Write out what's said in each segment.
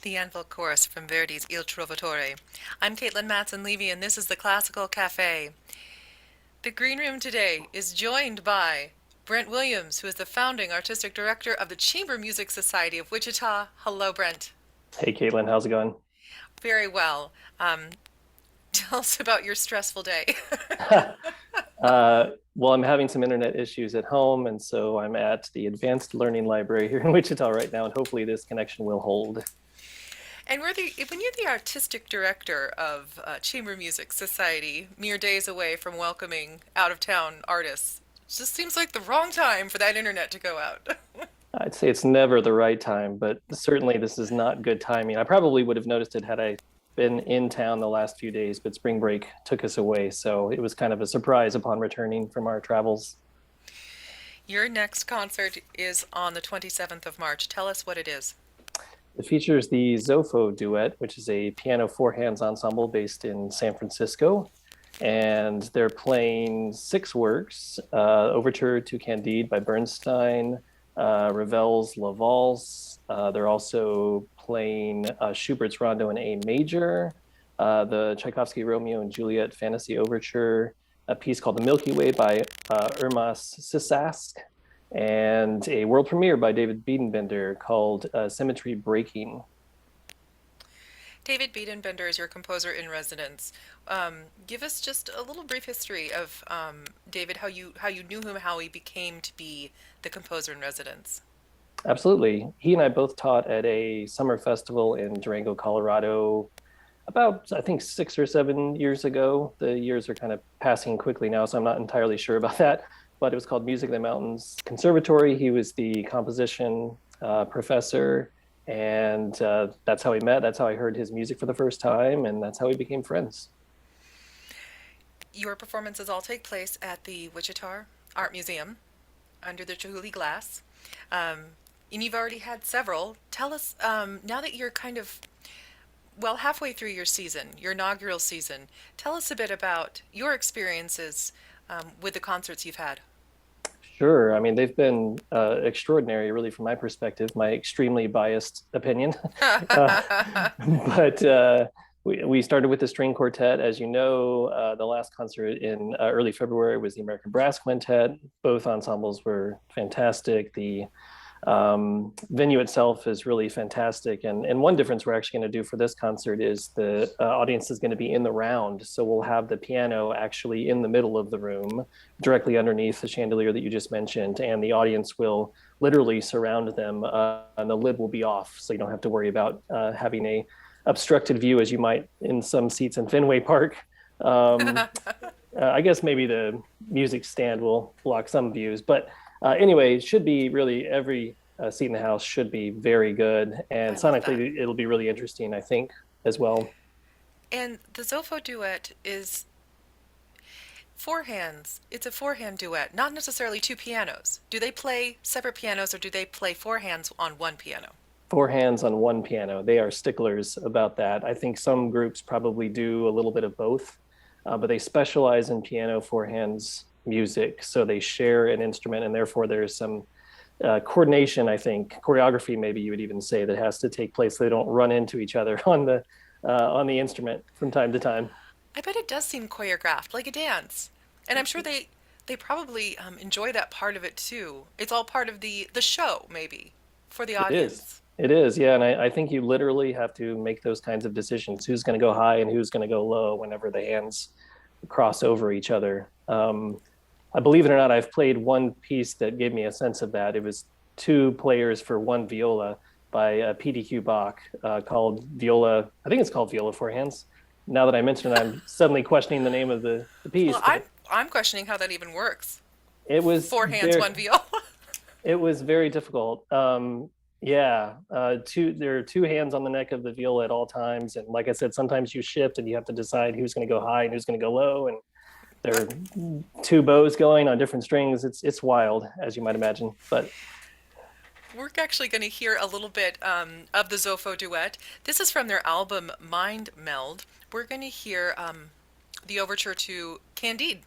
the Anvil Chorus from Verdi's Il Trovatore. I'm Caitlin Matson-Levy, and this is the Classical Cafe. The Green Room today is joined by Brent Williams, who is the founding artistic director of the Chamber Music Society of Wichita. Hello, Brent. Hey Caitlin, how's it going? Very well. Tell us about your stressful day. Well, I'm having some internet issues at home, and so I'm at the Advanced Learning Library here in Wichita right now, and hopefully this connection will hold. And when you're the artistic director of Chamber Music Society, mere days away from welcoming out-of-town artists, it just seems like the wrong time for that internet to go out. I'd say it's never the right time, but certainly this is not good timing. I probably would have noticed it had I been in town the last few days, but spring break took us away, so it was kind of a surprise upon returning from our travels. Your next concert is on the 27th of March. Tell us what it is. It features the Zofo Duet, which is a piano four hands ensemble based in San Francisco. And they're playing six works: Overture to Candide by Bernstein, Ravel's La Valse. They're also playing Schubert's Rondo in A major, the Tchaikovsky Romeo and Juliet Fantasy Overture, a piece called The Milky Way by Irmas Sisask, and a world premiere by David Biedenbender called Symmetry Breaking. David Biedenbender is your composer in residence. Give us just a little brief history of David, how you knew him, how he became to be the composer in residence. Absolutely. He and I both taught at a summer festival in Durango, Colorado, about, I think, 6 or 7 years ago. The years are kind of passing quickly now, so I'm not entirely sure about that. But it was called Music of the Mountains Conservatory. He was the composition professor, and that's how we met. That's how I heard his music for the first time, and that's how we became friends. Your performances all take place at the Wichita Art Museum under the Chihuly glass. Um, and you've already had several. Tell us, now that you're kind of, well, halfway through your season, your inaugural season, tell us a bit about your experiences with the concerts you've had. Sure. I mean, they've been extraordinary, really, from my perspective, my extremely biased opinion. uh, but we started with the string quartet. As you know, the last concert in early February was the American Brass Quintet. Both ensembles were fantastic. The venue itself is really fantastic. And one difference we're actually going to do for this concert is the audience is going to be in the round. So we'll have the piano actually in the middle of the room, directly underneath the chandelier that you just mentioned. And the audience will literally surround them, and the lid will be off. So you don't have to worry about having a obstructed view as you might in some seats in Fenway Park. Um, I guess maybe the music stand will block some views, but anyway, it should be really every seat in the house should be very good, and I love that. sonically it'll be really interesting, I think, as well. And the Zofo duet is four hands. It's a four-hand duet, not necessarily two pianos. Do they play separate pianos or do they play four hands on one piano? Four hands on one piano. They are sticklers about that. I think some groups probably do a little bit of both, but they specialize in piano four hands music, so they share an instrument, and therefore there's some coordination. I think choreography, maybe you would even say, that has to take place. So they don't run into each other on the instrument from time to time. I bet it does seem choreographed, like a dance. And I'm sure they probably enjoy that part of it too. It's all part of the show, maybe, for the It is. audience. It is, yeah. And I think you literally have to make those kinds of decisions: who's going to go high and who's going to go low whenever the hands cross over each other. I believe it or not, I've played one piece that gave me a sense of that. It was two players for one viola by PDQ Bach, called Viola. I think it's called Viola Forehands. Now that I mention it, I'm suddenly questioning the name of the piece, Well, I'm but I'm questioning how that even works. it was Four hands, very one viola. it was very difficult. Yeah, there are two hands on the neck of the viola at all times, and like I said, sometimes you shift and you have to decide who's going to go high and who's going to go low, and there are two bows going on different strings. It's wild, as you might imagine. But We're actually going to hear a little bit of the Zofo duet. This is from their album Mind Meld. We're going to hear the overture to Candide.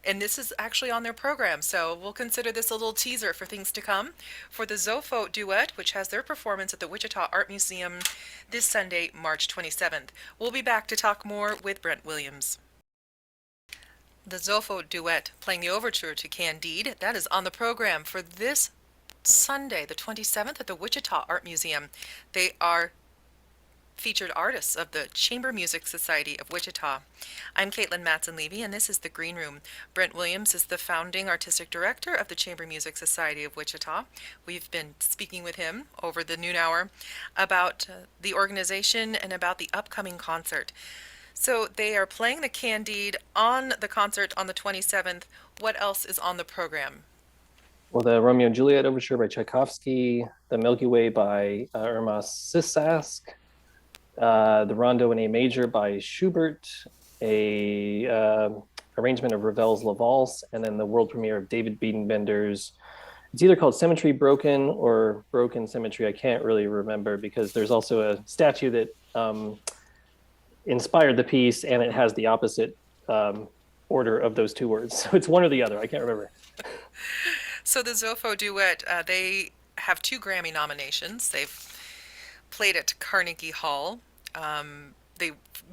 And this is actually on their program, so we'll consider this a little teaser for things to come for the Zofo Duet, which has their performance at the Wichita Art Museum this Sunday, March 27th. We'll be back to talk more with Brent Williams. The Zofo Duet playing the Overture to Candide, that is on the program for this Sunday, the 27th, at the Wichita Art Museum. They are featured artists of the Chamber Music Society of Wichita. I'm Katelyn Matson-Levy, and this is The Green Room. Brent Williams is the founding artistic director of the Chamber Music Society of Wichita. We've been speaking with him over the noon hour about the organization and about the upcoming concert. So they are playing the Candide on the concert on the 27th. What else is on the program? Well, the Romeo and Juliet Overture by Tchaikovsky, the Milky Way by Irma Sisask, the Rondo in A Major by Schubert, a arrangement of Ravel's La Valse, and then the world premiere of David Biedenbender's. It's either called Symmetry Broken or Broken Symmetry. I can't really remember because there's also a statue that inspired the piece, and it has the opposite order of those two words. So it's one or the other. I can't remember. So the Zofo Duet, they have 2 Grammy nominations. They've played at Carnegie Hall. They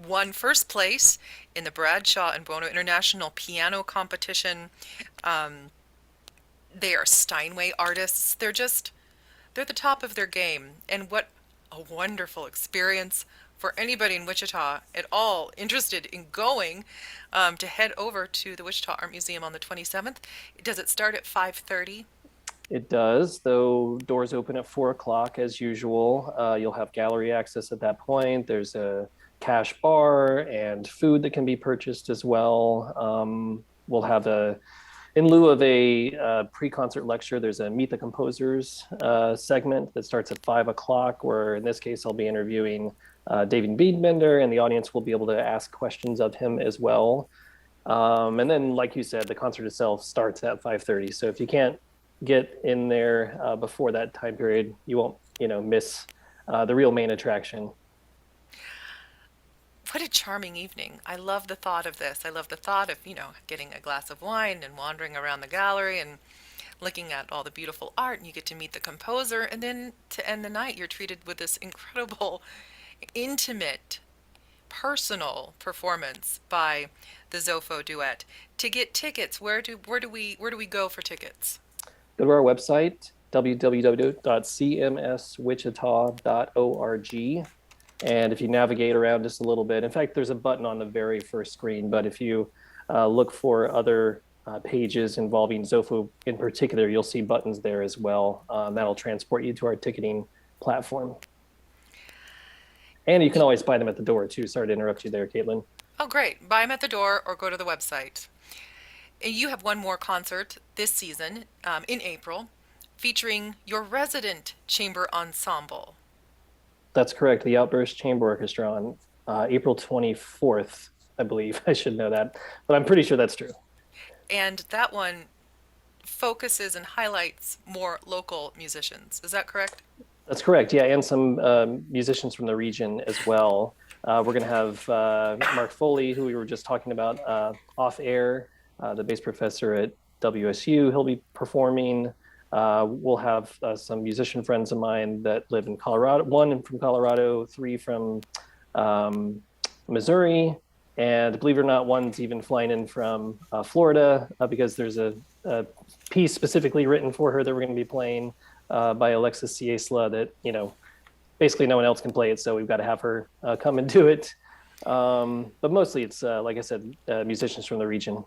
won first place in the Bradshaw and Bono International Piano Competition. They are Steinway artists. They're the top of their game. And what a wonderful experience for anybody in Wichita at all interested in going to head over to the Wichita Art Museum on the 27th. Does it start at 5:30? It does, though doors open at 4 o'clock as usual. You'll have gallery access at that point. There's a cash bar and food that can be purchased as well. We'll have in lieu of a pre-concert lecture, there's a Meet the Composers segment that starts at 5 o'clock, where in this case, I'll be interviewing David Biedenbender, and the audience will be able to ask questions of him as well. And then, like you said, the concert itself starts at 5:30. So if you can't get in there before that time period, you won't, miss the real main attraction. What a charming evening. I love the thought of this. I love the thought of, getting a glass of wine and wandering around the gallery and looking at all the beautiful art, and you get to meet the composer, and then to end the night, you're treated with this incredible, intimate, personal performance by the Zofo Duet. To get tickets, where do we go for tickets? Go to our website, www.cmswichita.org. And if you navigate around just a little bit, in fact, there's a button on the very first screen, but if you look for other pages involving Zofo in particular, you'll see buttons there as well. That'll transport you to our ticketing platform. And you can always buy them at the door too. Sorry to interrupt you there, Katelyn. Oh, great. Buy them at the door or go to the website. You have one more concert this season in April featuring your resident chamber ensemble. That's correct. The Outburst Chamber Orchestra on April 24th, I believe. I should know that, but I'm pretty sure that's true. And that one focuses and highlights more local musicians. Is that correct? That's correct. Yeah, and some musicians from the region as well. We're going to have Mark Foley, who we were just talking about off air, the bass professor at WSU. He'll be performing. We'll have some musician friends of mine that live in Colorado, 1 from Colorado, 3 from Missouri, and believe it or not, 1's even flying in from Florida because there's a piece specifically written for her that we're going to be playing by Alexis Ciesla that, basically no one else can play it, so we've got to have her come and do it. But mostly it's, like I said, musicians from the region.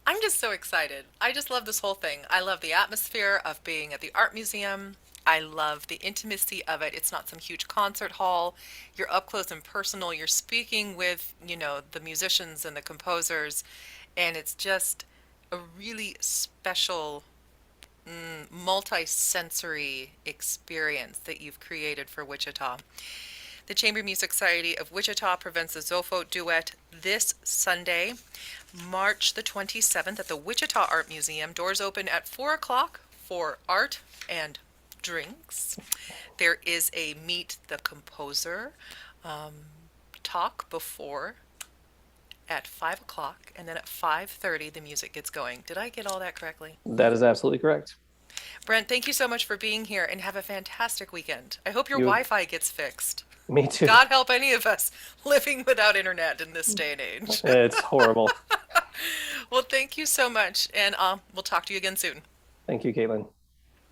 I'm just so excited. I just love this whole thing. I love the atmosphere of being at the art museum. I love the intimacy of it. It's not some huge concert hall. You're up close and personal. You're speaking with, the musicians and the composers, and it's just a really special multi-sensory experience that you've created for Wichita. The Chamber Music Society of Wichita presents the Zofo Duet this Sunday, March the 27th at the Wichita Art Museum. Doors open at 4 o'clock for art and drinks. There is a Meet the Composer talk before at 5 o'clock, and then at 5:30 the music gets going. Did I get all that correctly? That is absolutely correct. Brent, thank you so much for being here and have a fantastic weekend. I hope your You, Wi-Fi gets fixed. me too. God help any of us living without internet in this day and age. It's horrible. Well, thank you so much, and we'll talk to you again soon. Thank you, Caitlin.